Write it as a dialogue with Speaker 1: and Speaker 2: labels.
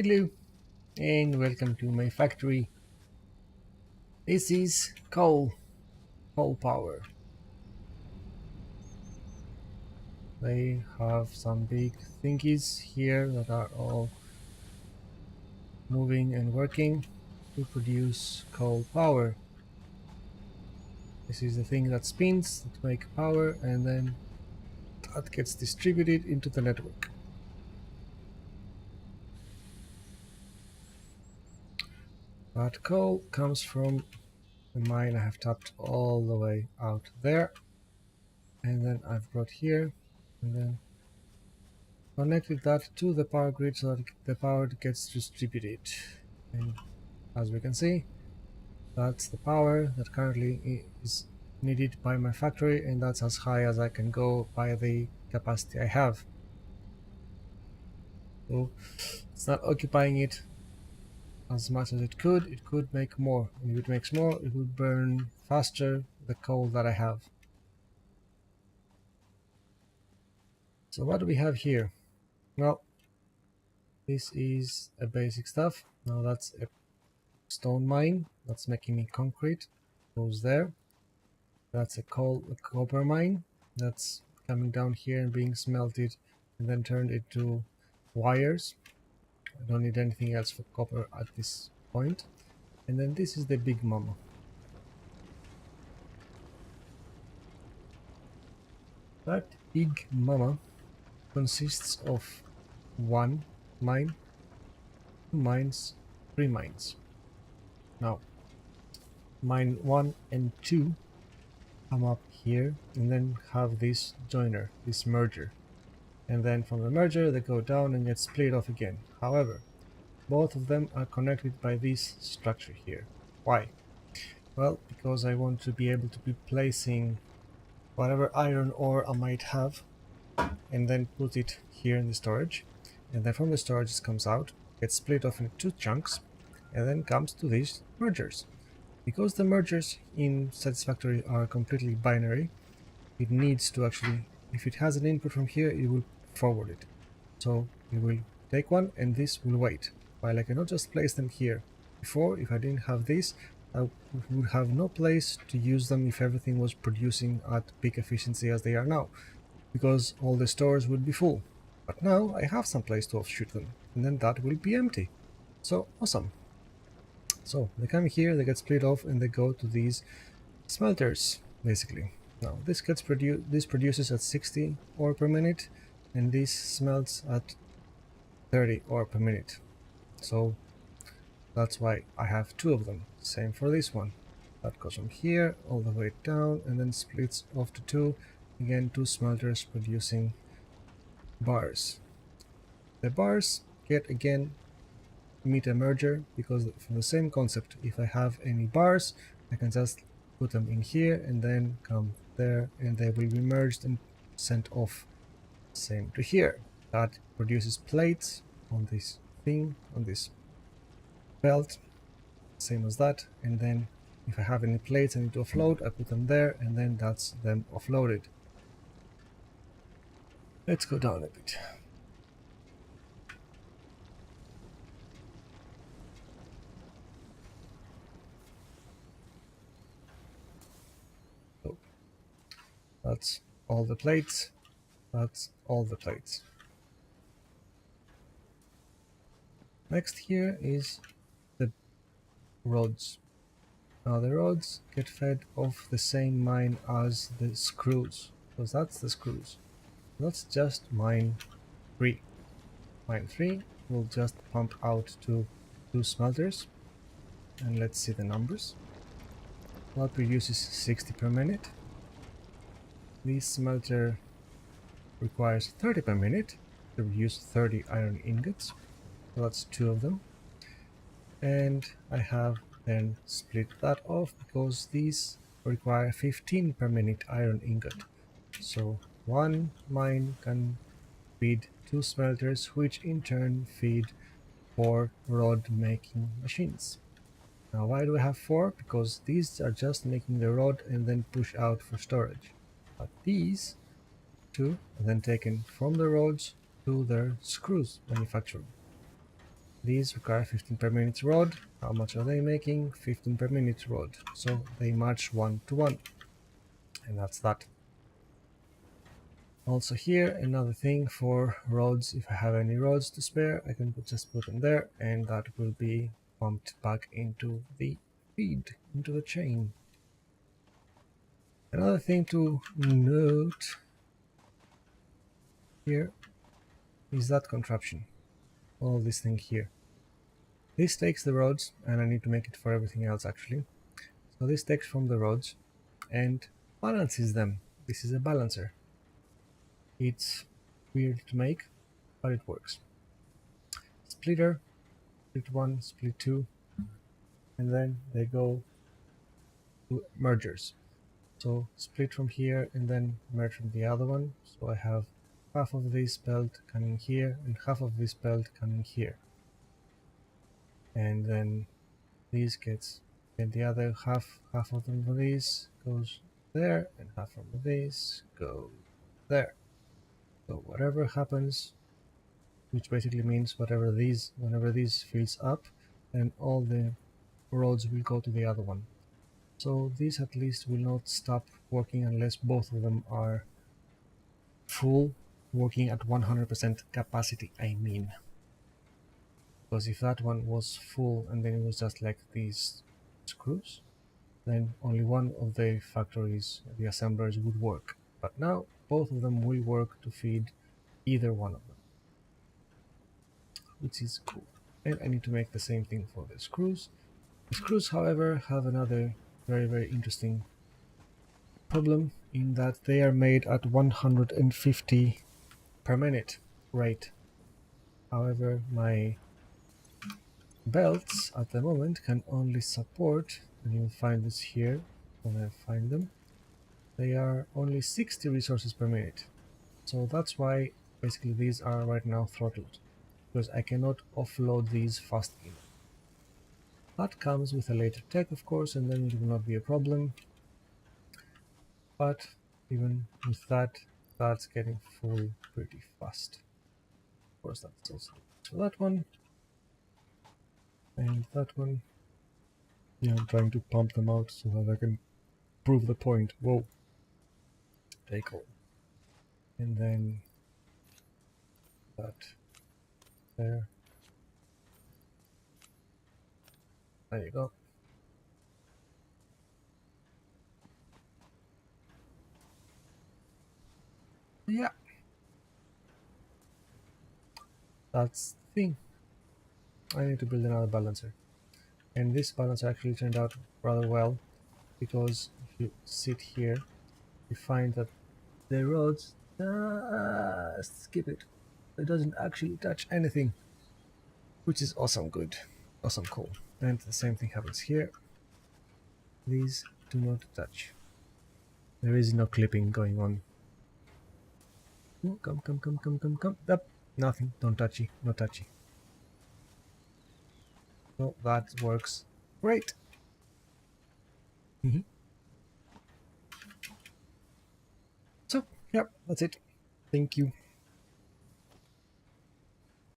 Speaker 1: Hello and welcome to my factory. This is coal power. They have some big thingies here that are all moving and working to produce coal power. This is the thing that spins to make power, and then that gets distributed into the network. That coal comes from the mine I have tapped all the way out there, and then I've brought here, and then connected that to the power grid so that the power gets distributed. And as we can see, that's the power that currently is needed by my factory, and that's as high as I can go by the capacity I have. So it's not occupying it as much as it could. It could make more, and if it makes more, it would burn faster the coal that I have. So what do we have here? Well, this is a basic stuff. Now that's a stone mine that's making me concrete. Goes there. That's a copper mine that's coming down here and being smelted and then turned into wires. I don't need anything else for copper at this point. And then this is the big mama. That big mama consists of one mine, two mines, three mines. Now, mine 1 and 2 come up here and then have this joiner, this merger. And then from the merger they go down and get split off again. However, both of them are connected by this structure here. Why? Well, because I want to be able to be placing whatever iron ore I might have and then put it here in the storage, and then from the storage it comes out, gets split off into two chunks, and then comes to these mergers. Because the mergers in Satisfactory are completely binary, it needs to actually, if it has an input from here, it will forward it. So it will take one and this will wait, while I cannot just place them here. Before, if I didn't have this, I would have no place to use them if everything was producing at peak efficiency as they are now, because all the stores would be full. But now I have some place to offshoot them, and then that will be empty. So awesome. So they come here, they get split off, and they go to these smelters, basically. Now this produces at 60 ore per minute, and this smelts at 30 ore per minute. So that's why I have two of them. Same for this one. That goes from here all the way down and then splits off to two. Again, two smelters producing bars. The bars get again meet a merger because from the same concept, if I have any bars, I can just put them in here and then come there and they will be merged and sent off. Same to here. That produces plates on this thing, on this belt, same as that, and then if I have any plates I need to offload, I put them there and then that's them offloaded. Let's go down a bit. So that's all the plates. That's all the plates. Next here is the rods. Now the rods get fed off the same mine as the screws, because that's the screws. That's just mine 3. Mine 3 will just pump out to 2 smelters, and let's see the numbers. That produces 60 per minute. This smelter requires 30 per minute to produce 30 iron ingots. So that's 2 of them. And I have then split that off because these require 15 per minute iron ingot. So one mine can feed 2 smelters, which in turn feed 4 rod making machines. Now why do I have 4? Because these are just making the rod and then push out for storage. But these 2 are then taken from the rods to their screws manufacturing. These require 15 per minute road. How much are they making? 15 per minute road. So they match 1 to 1. And that's that. Also here, another thing for roads, if I have any roads to spare, I can just put them there, and that will be pumped back into the feed, into the chain. Another thing to note here is that contraption, all this thing here. This takes the roads, and I need to make it for everything else actually. So this takes from the roads and balances them. This is a balancer. It's weird to make, but it works. Splitter, split 1, split 2, and then they go to mergers. So split from here and then merge from the other one. So I have half of this belt coming here and half of this belt coming here. And then these gets, and the other half of them for these goes there, and half of these go there. So whatever happens, which basically means whenever these fills up, then all the roads will go to the other one. So these at least will not stop working unless both of them are full, working at 100% capacity, I mean. Because if that one was full and then it was just like these screws, then only one of the factories, the assemblers, would work. But now both of them will work to feed either one of them, which is cool. And I need to make the same thing for the screws. The screws, however, have another very interesting problem in that they are made at 150 per minute rate. However, my belts at the moment can only support, and you'll find this here when I find them, they are only 60 resources per minute. So that's why basically these are right now throttled, because I cannot offload these fast enough. That comes with a later tech, of course, and then it will not be a problem. But even with that, that's getting full pretty fast. Of course, that's also for that one and that one. Yeah, I'm trying to pump them out so that I can prove the point. Whoa. Take all. And then that there. There you go. Yeah. That's the thing. I need to build another balancer. And this balancer actually turned out rather well, because if you sit here, you find that the roads, skip it. It doesn't actually touch anything, which is awesome good. Awesome cool. And the same thing happens here. These do not touch. There is no clipping going on. Ooh, come. Up. Nothing. Don't touchy. No touchy. So that works great. So, yeah, that's it. Thank you.